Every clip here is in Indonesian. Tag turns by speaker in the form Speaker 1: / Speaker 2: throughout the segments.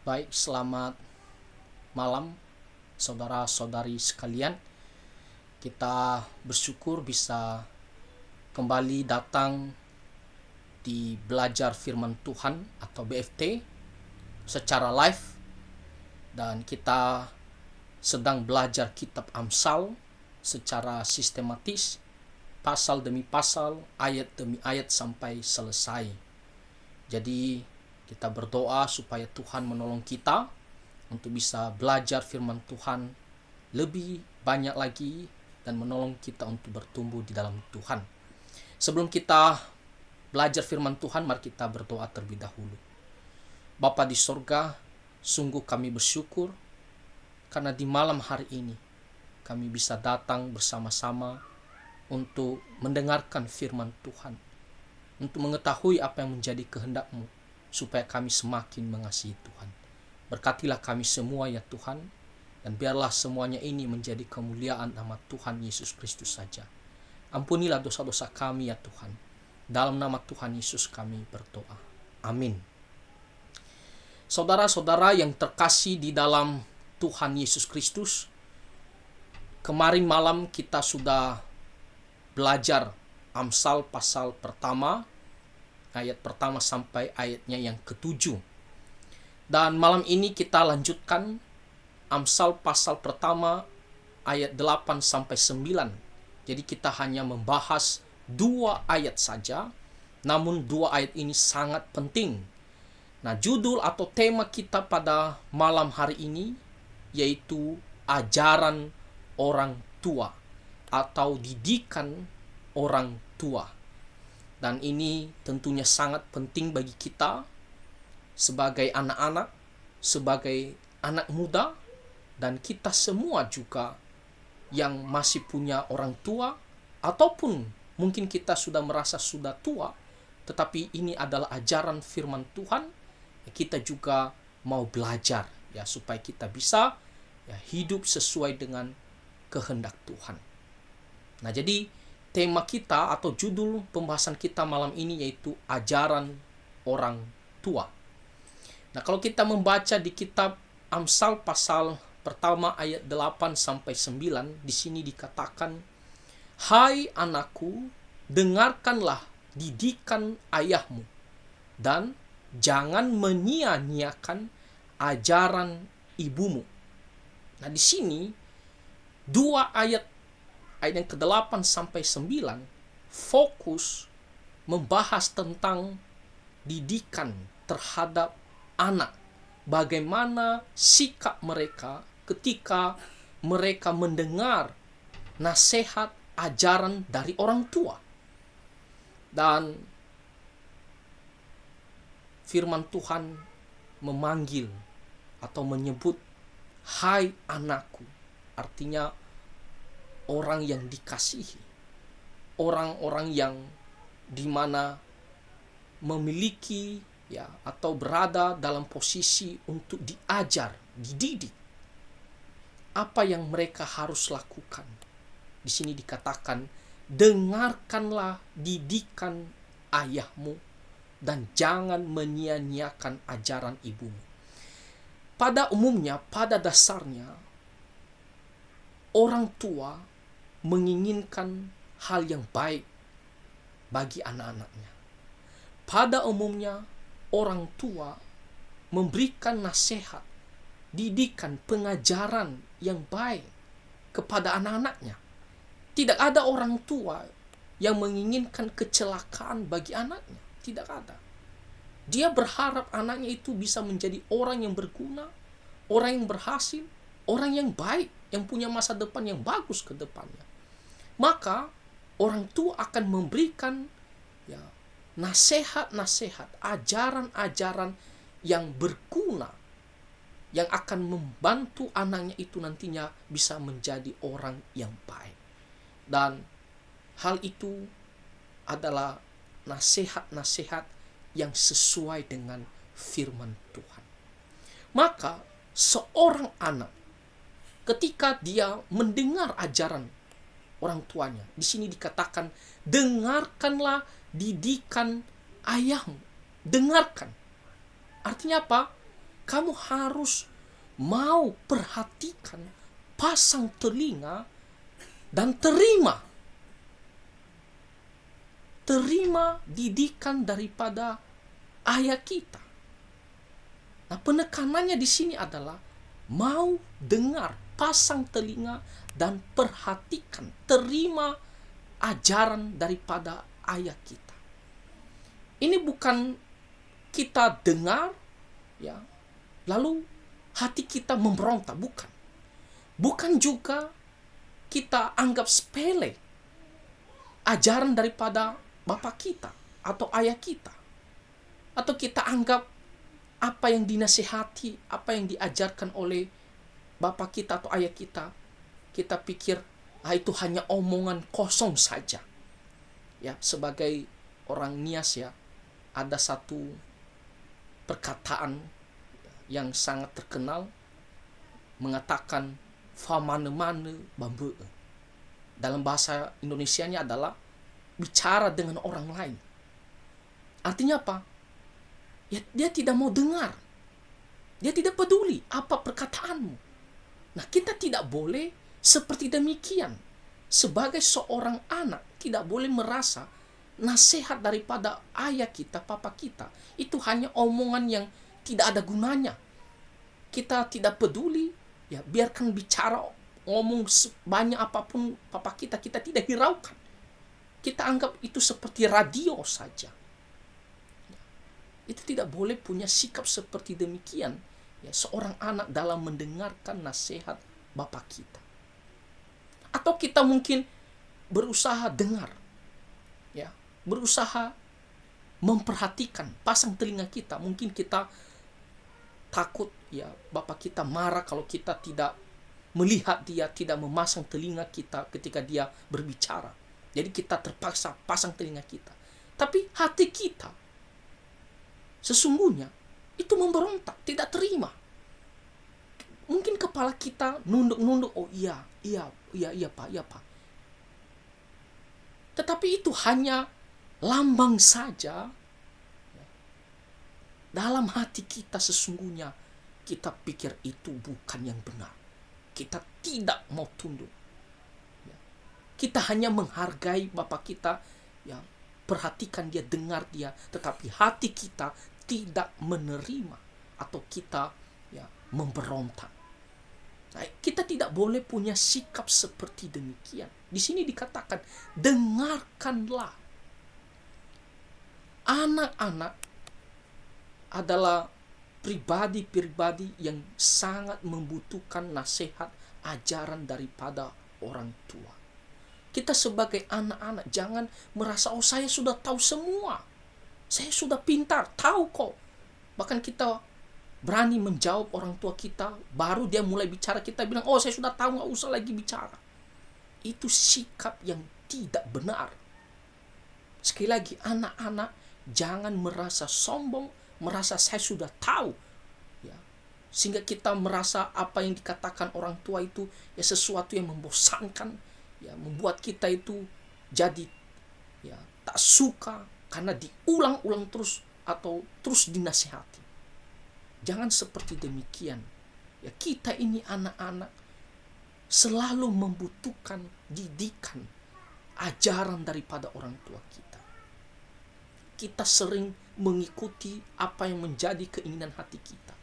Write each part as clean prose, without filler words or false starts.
Speaker 1: Baik, selamat malam saudara-saudari sekalian. Kita bersyukur bisa kembali datang di belajar firman Tuhan atau BFT secara live, dan kita sedang belajar kitab Amsal secara sistematis, pasal demi pasal, ayat demi ayat sampai selesai. Jadi kita berdoa supaya Tuhan menolong kita untuk bisa belajar firman Tuhan lebih banyak lagi dan menolong kita untuk bertumbuh di dalam Tuhan. Sebelum kita belajar firman Tuhan, mari kita berdoa terlebih dahulu. Bapa di sorga, sungguh kami bersyukur karena di malam hari ini kami bisa datang bersama-sama untuk mendengarkan firman Tuhan, untuk mengetahui apa yang menjadi kehendak-Mu, supaya kami semakin mengasihi Tuhan. Berkatilah kami semua ya Tuhan, dan biarlah semuanya ini menjadi kemuliaan nama Tuhan Yesus Kristus saja. Ampunilah dosa-dosa kami ya Tuhan. Dalam nama Tuhan Yesus kami berdoa. Amin. Saudara-saudara yang terkasih di dalam Tuhan Yesus Kristus, kemarin malam kita sudah belajar Amsal pasal pertama, ayat pertama sampai ayatnya yang ke-7. Dan malam ini kita lanjutkan Amsal pasal pertama ayat 8 sampai 9. Jadi kita hanya membahas 2 ayat saja, namun 2 ayat ini sangat penting. Nah, judul atau tema kita pada malam hari ini yaitu ajaran orang tua atau didikan orang tua. Dan ini tentunya sangat penting bagi kita sebagai anak-anak, sebagai anak muda, dan kita semua juga yang masih punya orang tua, ataupun mungkin kita sudah merasa sudah tua, tetapi ini adalah ajaran firman Tuhan. Kita juga mau belajar ya supaya kita bisa hidup sesuai dengan kehendak Tuhan. Nah, jadi tema kita atau judul pembahasan kita malam ini yaitu ajaran orang tua. Nah, kalau kita membaca di kitab Amsal pasal pertama ayat 8 sampai 9, di sini dikatakan, "Hai anakku, dengarkanlah didikan ayahmu dan jangan menyia-nyiakan ajaran ibumu." Nah, di sini 2 ayat yang ke-8 sampai 9 fokus membahas tentang didikan terhadap anak. Bagaimana sikap mereka ketika mereka mendengar nasihat ajaran dari orang tua. Dan firman Tuhan memanggil atau menyebut hai anakku, artinya orang yang dikasihi, orang-orang yang dimana memiliki atau berada dalam posisi untuk diajar, dididik apa yang mereka harus lakukan. Di sini dikatakan, dengarkanlah didikan ayahmu dan jangan menyia-nyiakan ajaran ibumu. Pada umumnya, pada dasarnya, orang tua menginginkan hal yang baik bagi anak-anaknya. Pada umumnya, orang tua memberikan nasihat, didikan, pengajaran yang baik kepada anak-anaknya. Tidak ada orang tua yang menginginkan kecelakaan bagi anaknya. Tidak ada. Dia berharap anaknya itu bisa menjadi orang yang berguna, orang yang berhasil, orang yang baik, yang punya masa depan yang bagus ke depannya. Maka orang tua akan memberikan nasihat-nasihat, ajaran-ajaran yang berguna, yang akan membantu anaknya itu nantinya bisa menjadi orang yang baik. Dan hal itu adalah nasihat-nasihat yang sesuai dengan firman Tuhan. Maka seorang anak ketika dia mendengar ajaran orang tuanya, di sini dikatakan, dengarkanlah didikan ayahmu. Dengarkan. Artinya apa? kamu harus mau perhatikan, pasang telinga, dan terima didikan daripada ayah kita. Nah, penekanannya di sini adalah mau dengar, pasang telinga, dan perhatikan, terima ajaran daripada ayah kita. Ini bukan kita dengar, ya, lalu hati kita memberontak, bukan. Bukan juga kita anggap sepele ajaran daripada bapak kita atau ayah kita, atau kita anggap apa yang dinasihati, apa yang diajarkan oleh bapak kita atau ayah kita, kita pikir itu hanya omongan kosong saja. Ya, sebagai orang Nias, ya, ada satu perkataan yang sangat terkenal mengatakan famane-mane bambu. Dalam bahasa Indonesianya adalah bicara dengan orang lain. Artinya apa? Ya, dia tidak mau dengar. Dia tidak peduli apa perkataanmu. Nah, kita tidak boleh seperti demikian. Sebagai seorang anak, tidak boleh merasa nasihat daripada ayah kita, papa kita, itu hanya omongan yang tidak ada gunanya. Kita tidak peduli, ya, biarkan bicara, ngomong sebanyak apapun papa kita, kita tidak hiraukan. Kita anggap itu seperti radio saja. Itu tidak boleh punya sikap seperti demikian, ya, seorang anak dalam mendengarkan nasihat bapak kita. Atau kita mungkin berusaha dengar, ya, berusaha memperhatikan, pasang telinga kita. Mungkin kita takut, ya, bapak kita marah kalau kita tidak melihat dia, tidak memasang telinga kita ketika dia berbicara. Jadi kita terpaksa pasang telinga kita. Tapi hati kita sesungguhnya itu memberontak, tidak terima. Mungkin kepala kita nunduk-nunduk, oh iya pak. Tetapi itu hanya lambang saja. Dalam hati kita sesungguhnya kita pikir itu bukan yang benar. Kita tidak mau tunduk. Kita hanya menghargai bapak kita, ya, perhatikan dia, dengar dia, tetapi hati kita tidak menerima atau kita, ya, memberontak. Nah, kita tidak boleh punya sikap seperti demikian. Di sini dikatakan, dengarkanlah. Anak-anak adalah pribadi-pribadi yang sangat membutuhkan nasihat, ajaran daripada orang tua. Kita sebagai anak-anak jangan merasa, oh saya sudah tahu semua. Saya sudah pintar, tahu kok. Bahkan kita berani menjawab orang tua kita, baru dia mulai bicara, kita bilang, oh saya sudah tahu, gak usah lagi bicara. Itu sikap yang tidak benar. Sekali lagi, anak-anak jangan merasa sombong, merasa saya sudah tahu, ya, sehingga kita merasa apa yang dikatakan orang tua itu, ya, sesuatu yang membosankan, ya, membuat kita itu jadi, ya, tak suka karena diulang-ulang terus atau terus dinasihati. Jangan seperti demikian. Ya, kita ini anak-anak selalu membutuhkan didikan, ajaran daripada orang tua kita. Kita sering mengikuti apa yang menjadi keinginan hati kita.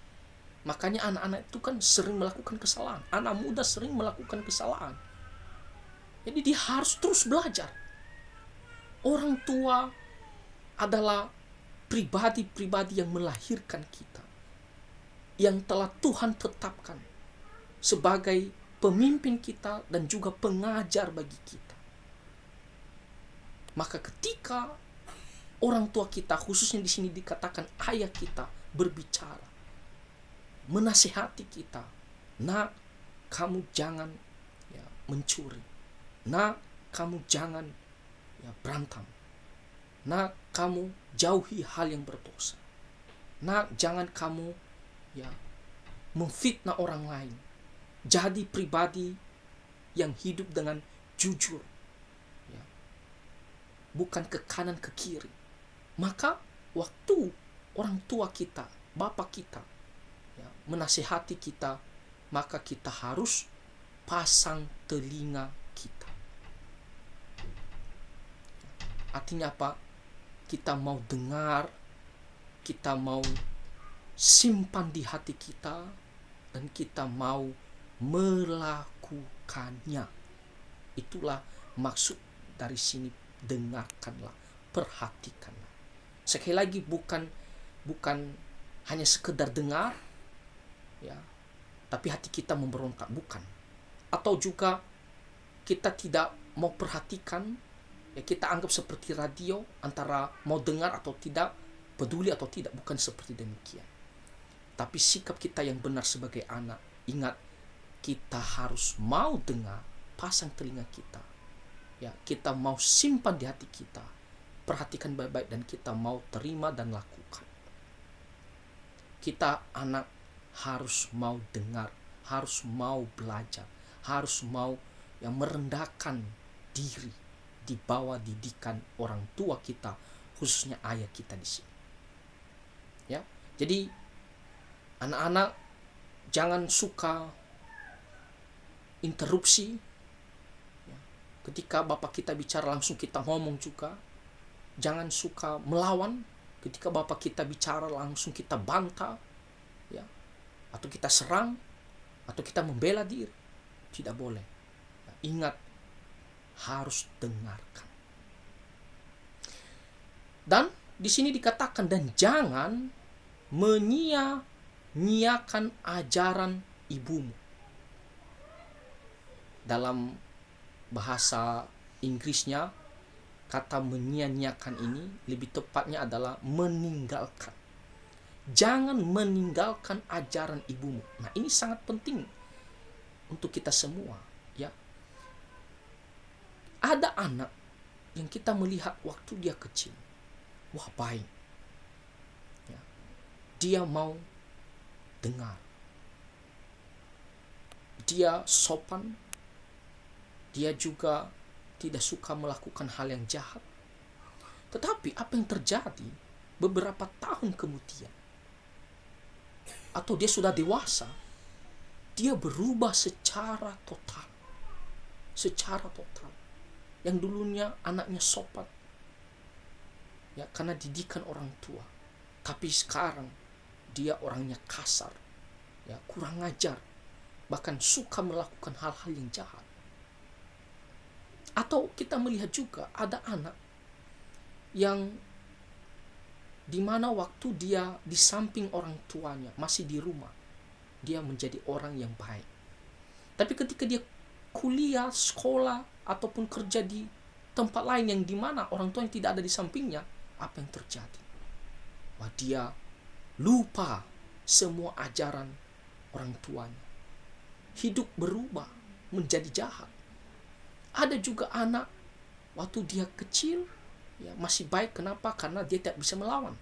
Speaker 1: Makanya anak-anak itu kan sering melakukan kesalahan. Anak muda sering melakukan kesalahan. Jadi dia harus terus belajar. Orang tua adalah pribadi-pribadi yang melahirkan kita, yang telah Tuhan tetapkan sebagai pemimpin kita dan juga pengajar bagi kita. Maka ketika orang tua kita, khususnya di sini dikatakan ayah kita, berbicara, menasihati kita, nak, kamu jangan, ya, mencuri. Nak, kamu jangan, ya, berantem. Nak, kamu jauhi hal yang berdosa. Nak, jangan kamu, ya, memfitnah orang lain. Jadi pribadi yang hidup dengan jujur, ya, bukan ke kanan ke kiri. Maka waktu orang tua kita, bapak kita, ya, menasihati kita, maka kita harus pasang telinga kita. Artinya apa? Kita mau dengar, kita mau simpan di hati kita, dan kita mau melakukannya. Itulah maksud dari sini, dengarkanlah, perhatikanlah. Sekali lagi, bukan hanya sekedar dengar, ya, tapi hati kita memberontak, bukan. Atau juga kita tidak mau perhatikan, ya, kita anggap seperti radio, antara mau dengar atau tidak, peduli atau tidak, bukan seperti demikian. Tapi sikap kita yang benar sebagai anak, ingat, kita harus mau dengar, pasang telinga kita, ya, kita mau simpan di hati kita, perhatikan baik-baik, dan kita mau terima dan lakukan. Kita anak harus mau dengar, harus mau belajar, harus mau yang merendahkan diri di bawah didikan orang tua kita, khususnya ayah kita di sini. Ya, jadi anak-anak jangan suka interupsi. Ya, ketika bapak kita bicara langsung kita ngomong juga. Jangan suka melawan. Ketika bapak kita bicara langsung kita bantah, ya, atau kita serang, atau kita membela diri. Tidak boleh. Ya, ingat, harus dengarkan. Dan di sini dikatakan, dan jangan menyia-nyiakan ajaran ibumu. Dalam bahasa Inggrisnya, kata menyia-nyiakan ini lebih tepatnya adalah meninggalkan. Jangan meninggalkan ajaran ibumu. Nah, ini sangat penting untuk kita semua, ya. Ada anak yang kita melihat waktu dia kecil, wah, baik, ya, dia mau dengar, dia sopan, dia juga tidak suka melakukan hal yang jahat. Tetapi apa yang terjadi beberapa tahun kemudian, atau dia sudah dewasa, dia berubah secara total. Yang dulunya anaknya sopan, ya, karena didikan orang tua, tapi sekarang dia orangnya kasar, ya, kurang ajar, bahkan suka melakukan hal-hal yang jahat. Atau kita melihat juga ada anak yang dimana waktu dia di samping orang tuanya, masih di rumah, dia menjadi orang yang baik. Tapi ketika dia kuliah, sekolah, ataupun kerja di tempat lain yang dimana orang tuanya tidak ada di sampingnya, apa yang terjadi? Wah, dia lupa semua ajaran orang tuanya. Hidup berubah menjadi jahat. Ada juga anak waktu dia kecil, ya, masih baik. Kenapa? Karena dia tidak bisa melawan.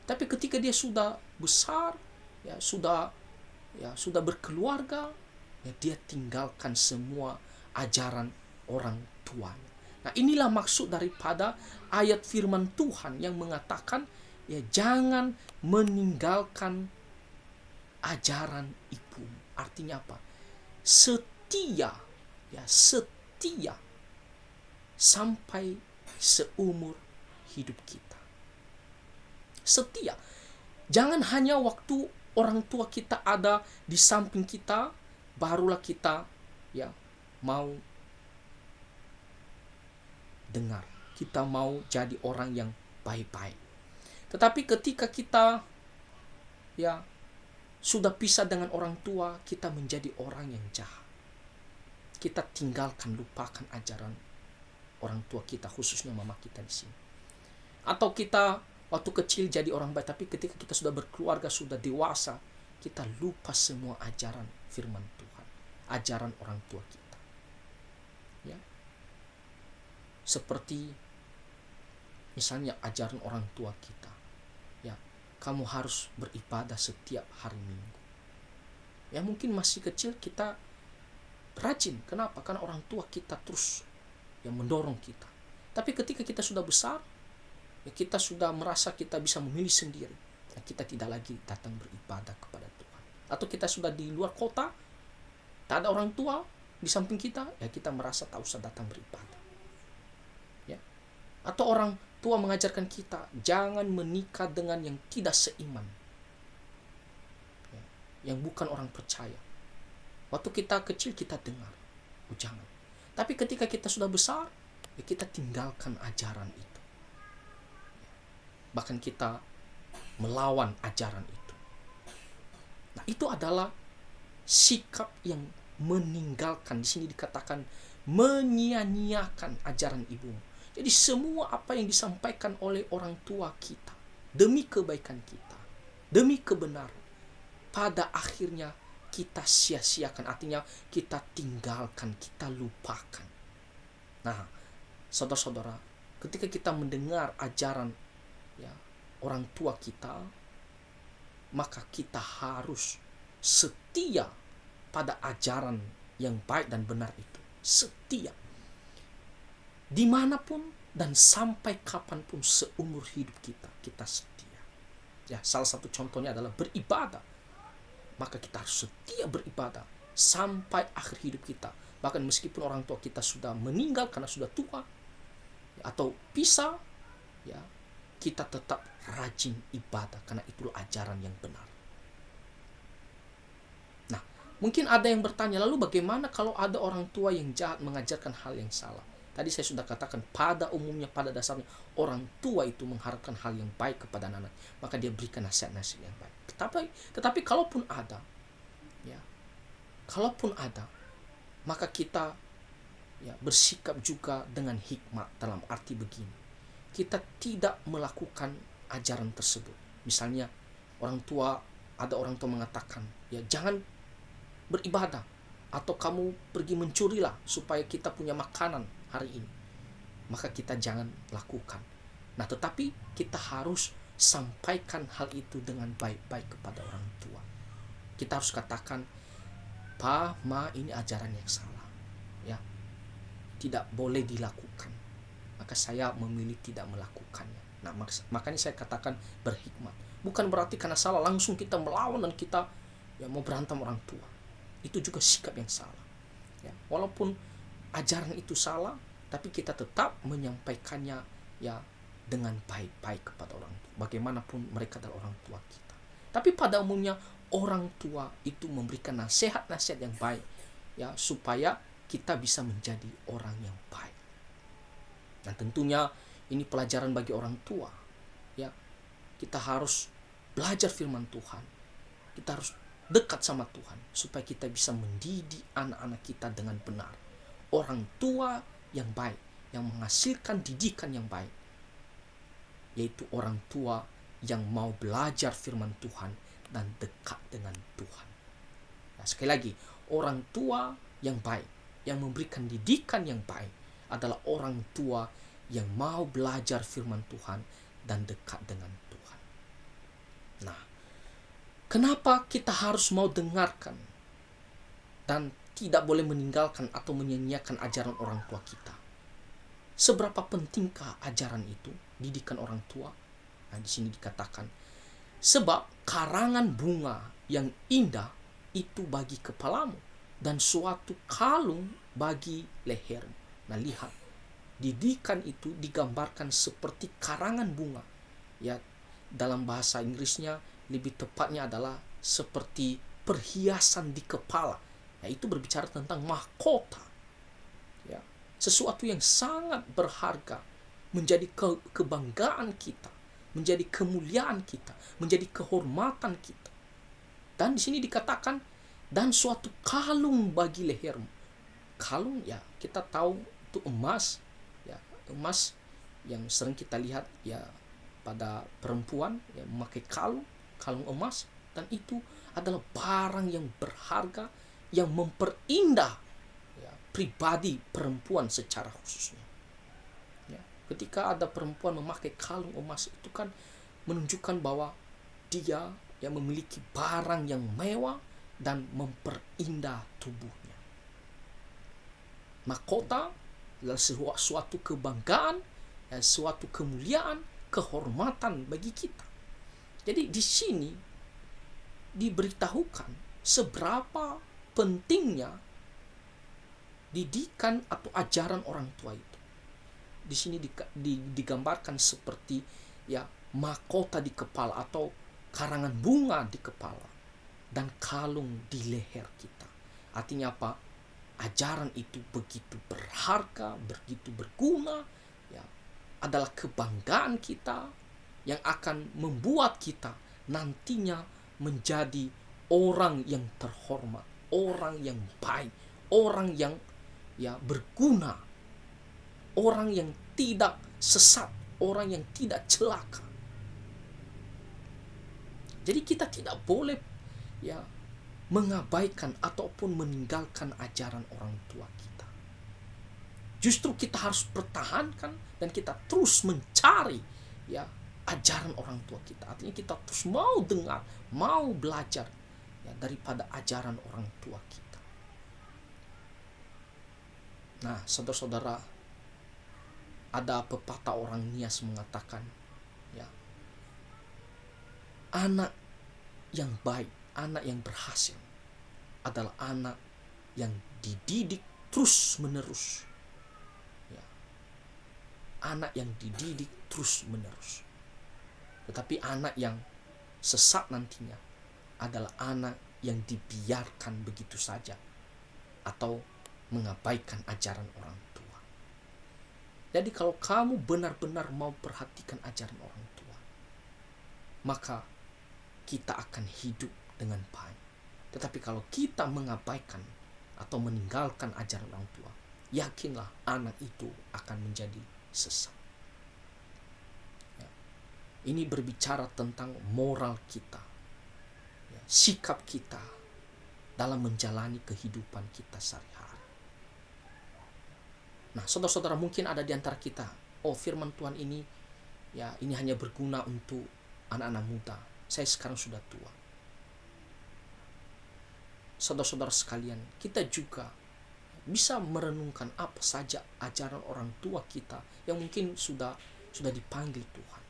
Speaker 1: Tapi ketika dia sudah besar, ya, sudah berkeluarga, ya, dia tinggalkan semua ajaran orang tuanya. Nah, inilah maksud daripada ayat firman Tuhan yang mengatakan, ya, jangan meninggalkan ajaran ibumu. Artinya apa? Setia, ya, setia sampai seumur hidup kita. Setia. Jangan hanya waktu orang tua kita ada di samping kita, barulah kita, ya, mau dengar. Kita mau jadi orang yang baik-baik. Tetapi ketika kita, ya, sudah pisah dengan orang tua, kita menjadi orang yang jahat. Kita tinggalkan, lupakan ajaran orang tua kita, khususnya mama kita di sini. Atau kita waktu kecil jadi orang baik, tapi ketika kita sudah berkeluarga, sudah dewasa, kita lupa semua ajaran firman Tuhan, ajaran orang tua kita. Ya. Seperti misalnya ajaran orang tua kita, ya, kamu harus beribadah setiap hari Minggu. Ya, mungkin masih kecil kita rajin. Kenapa? Karena orang tua kita terus yang mendorong kita. Tapi ketika kita sudah besar, ya, kita sudah merasa kita bisa memilih sendiri, ya, kita tidak lagi datang beribadah kepada Tuhan. Atau kita sudah di luar kota, tak ada orang tua di samping kita, ya kita merasa tak usah datang beribadah. Ya. Atau orang tua mengajarkan kita jangan menikah dengan yang tidak seiman, ya, yang bukan orang percaya. Waktu kita kecil kita dengar, oh jangan. Tapi ketika kita sudah besar, ya kita tinggalkan ajaran itu. Bahkan kita melawan ajaran itu. Nah, itu adalah sikap yang meninggalkan, di sini dikatakan menyia-nyiakan ajaran ibumu. Jadi semua apa yang disampaikan oleh orang tua kita demi kebaikan kita, demi kebenaran, pada akhirnya kita sia-siakan, artinya kita tinggalkan, kita lupakan. Nah, saudara-saudara, ketika kita mendengar ajaran ya orang tua kita, maka kita harus setia pada ajaran yang baik dan benar itu. Setia. Dimanapun dan sampai kapanpun seumur hidup kita, kita setia. Ya, salah satu contohnya adalah beribadah. Maka kita harus setia beribadah sampai akhir hidup kita. Bahkan meskipun orang tua kita sudah meninggal karena sudah tua, ya, atau pisah, ya, kita tetap rajin ibadah karena itulah ajaran yang benar. Nah, mungkin ada yang bertanya, lalu bagaimana kalau ada orang tua yang jahat mengajarkan hal yang salah? Tadi saya sudah katakan, pada umumnya, pada dasarnya, orang tua itu mengharapkan hal yang baik kepada anak, maka dia berikan nasihat-nasihat yang baik. Tetapi kalaupun ada, ya, maka kita ya bersikap juga dengan hikmat, dalam arti begini, kita tidak melakukan ajaran tersebut. Misalnya ada orang tua mengatakan, ya jangan beribadah, atau kamu pergi mencurilah supaya kita punya makanan hari ini. Maka kita jangan lakukan. Nah, tetapi kita harus sampaikan hal itu dengan baik-baik kepada orang tua. Kita harus katakan, Pa, Ma, ini ajaran yang salah, ya, tidak boleh dilakukan. Maka saya memilih tidak melakukannya. Nah, makanya saya katakan berhikmat. Bukan berarti karena salah langsung kita melawan dan kita ya mau berantem orang tua. Itu juga sikap yang salah. Ya, walaupun ajaran itu salah, tapi kita tetap menyampaikannya ya dengan baik-baik kepada orang tua. Bagaimanapun mereka adalah orang tua kita. Tapi pada umumnya orang tua itu memberikan nasihat-nasihat yang baik, ya, supaya kita bisa menjadi orang yang baik. Dan tentunya ini pelajaran bagi orang tua. Ya, kita harus belajar firman Tuhan. Kita harus dekat sama Tuhan supaya kita bisa mendidik anak-anak kita dengan benar. Orang tua yang baik, yang menghasilkan didikan yang baik, yaitu orang tua yang mau belajar firman Tuhan dan dekat dengan Tuhan. Nah, sekali lagi, orang tua yang baik, yang memberikan didikan yang baik, adalah orang tua yang mau belajar firman Tuhan dan dekat dengan Tuhan. Nah, kenapa kita harus mau dengarkan dan tidak boleh meninggalkan atau menyanyiakan ajaran orang tua kita? Seberapa pentingkah ajaran itu, didikan orang tua? Nah, di sini dikatakan, sebab karangan bunga yang indah itu bagi kepalamu dan suatu kalung bagi lehermu. Nah, lihat, didikan itu digambarkan seperti karangan bunga. Ya, dalam bahasa Inggrisnya lebih tepatnya adalah seperti perhiasan di kepala. Ya, itu berbicara tentang mahkota. Ya, sesuatu yang sangat berharga, menjadi kebanggaan kita, menjadi kemuliaan kita, menjadi kehormatan kita. Dan di sini dikatakan, dan suatu kalung bagi lehermu. Kalung, ya kita tahu itu emas, ya emas yang sering kita lihat ya pada perempuan yang memakai kalung emas, dan itu adalah barang yang berharga yang memperindah ya, pribadi perempuan secara khususnya. Ya, ketika ada perempuan memakai kalung emas, itu kan menunjukkan bahwa dia yang memiliki barang yang mewah dan memperindah tubuhnya. Mahkota adalah suatu kebanggaan, dan suatu kemuliaan, kehormatan bagi kita. Jadi di sini diberitahukan seberapa pentingnya didikan atau ajaran orang tua itu. Di sini digambarkan seperti mahkota di kepala atau karangan bunga di kepala dan kalung di leher kita. Artinya apa? Ajaran itu begitu berharga, begitu berguna, adalah kebanggaan kita yang akan membuat kita nantinya menjadi orang yang terhormat, orang yang baik, orang yang berguna, orang yang tidak sesat, orang yang tidak celaka. Jadi kita tidak boleh mengabaikan ataupun meninggalkan ajaran orang tua kita. Justru kita harus pertahankan dan kita terus mencari ajaran orang tua kita. Artinya kita terus mau dengar, mau belajar daripada ajaran orang tua kita. Nah, saudara-saudara, ada pepatah orang Nias mengatakan, anak yang baik, anak yang berhasil adalah anak yang dididik terus menerus. Anak yang dididik terus menerus. Tetapi anak yang sesat nantinya adalah anak yang dibiarkan begitu saja atau mengabaikan ajaran orang tua. Jadi kalau kamu benar-benar mau perhatikan ajaran orang tua, maka kita akan hidup dengan baik. Tetapi kalau kita mengabaikan atau meninggalkan ajaran orang tua, yakinlah anak itu akan menjadi sesat. Ini berbicara tentang moral kita, sikap kita dalam menjalani kehidupan kita sehari-hari. Nah, saudara-saudara, mungkin ada di antara kita, firman Tuhan ini ini hanya berguna untuk anak-anak muda. Saya sekarang sudah tua. Saudara-saudara sekalian, kita juga bisa merenungkan apa saja ajaran orang tua kita yang mungkin sudah dipanggil Tuhan.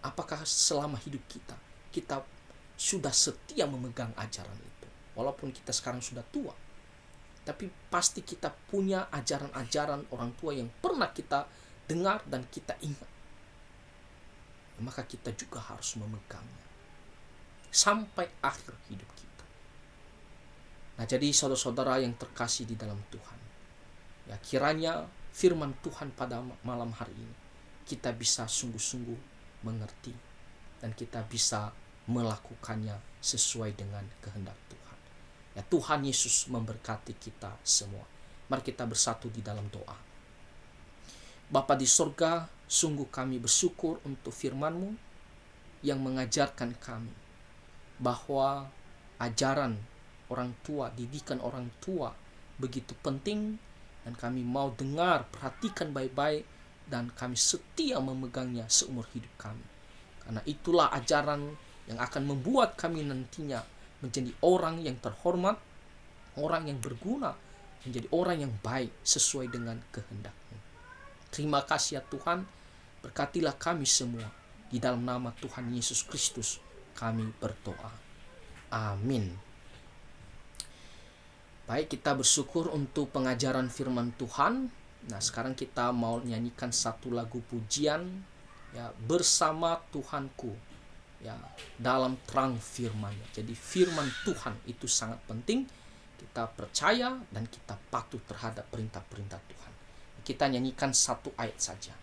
Speaker 1: Apakah selama hidup kita sudah setia memegang ajaran itu? Walaupun kita sekarang sudah tua, tapi pasti kita punya ajaran-ajaran orang tua yang pernah kita dengar dan kita ingat. Maka kita juga harus memegangnya sampai akhir hidup kita. Nah, jadi saudara-saudara yang terkasih di dalam Tuhan, kiranya firman Tuhan pada malam hari ini kita bisa sungguh-sungguh mengerti dan kita bisa melakukannya sesuai dengan kehendak Tuhan. Tuhan Yesus memberkati kita semua. Mari kita bersatu di dalam doa. Bapa di sorga, sungguh kami bersyukur untuk firman-Mu yang mengajarkan kami bahwa ajaran orang tua, didikan orang tua begitu penting, dan kami mau dengar, perhatikan baik-baik, dan kami setia memegangnya seumur hidup kami. Karena itulah ajaran yang akan membuat kami nantinya menjadi orang yang terhormat, orang yang berguna, menjadi orang yang baik sesuai dengan kehendak-Mu. Terima kasih ya Tuhan, berkatilah kami semua. Di dalam nama Tuhan Yesus Kristus kami berdoa. Amin. Baik, kita bersyukur untuk pengajaran firman Tuhan. Nah, sekarang kita mau nyanyikan satu lagu pujian, bersama Tuhanku, dalam terang firman-Nya. Jadi firman Tuhan itu sangat penting. Kita percaya dan kita patuh terhadap perintah-perintah Tuhan. Kita nyanyikan satu ayat saja.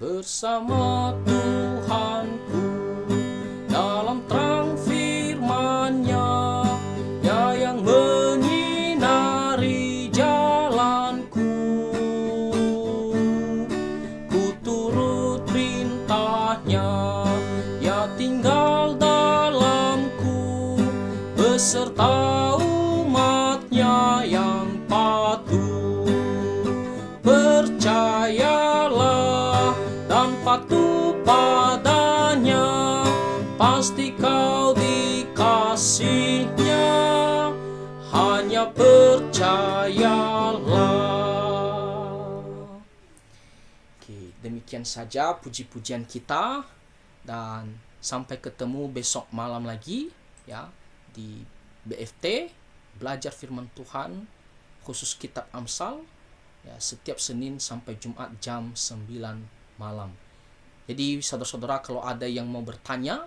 Speaker 1: Bersama Tuhanku dalam terang firman-Nya, Nya yang menyinari jalanku. Ku pasti kau dikasihnya, hanya percayalah. Oke, demikian saja puji-pujian kita, dan sampai ketemu besok malam lagi ya di BFT, belajar firman Tuhan khusus kitab Amsal ya, setiap Senin sampai Jumat jam 9 malam. Jadi saudara-saudara, kalau ada yang mau bertanya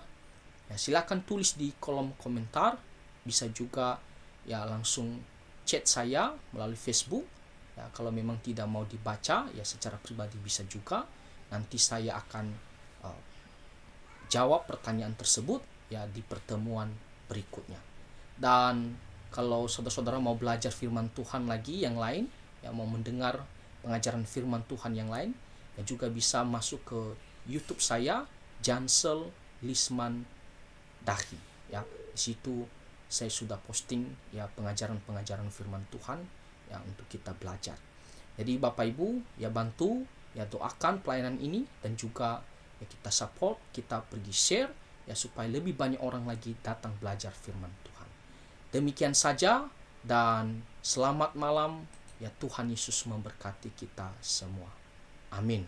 Speaker 1: ya silakan tulis di kolom komentar, bisa juga ya langsung chat saya melalui Facebook ya. Kalau memang tidak mau dibaca ya secara pribadi bisa juga, nanti saya akan jawab pertanyaan tersebut ya di pertemuan berikutnya. Dan kalau saudara-saudara mau belajar firman Tuhan lagi yang lain ya, mau mendengar pengajaran firman Tuhan yang lain ya, juga bisa masuk ke YouTube saya, Jansel Lisman Dahi ya. Di situ saya sudah posting ya pengajaran-pengajaran firman Tuhan ya untuk kita belajar. Jadi Bapak Ibu ya bantu ya doakan pelayanan ini, dan juga ya kita support, kita pergi share ya supaya lebih banyak orang lagi datang belajar firman Tuhan. Demikian saja dan selamat malam ya, Tuhan Yesus memberkati kita semua. Amin.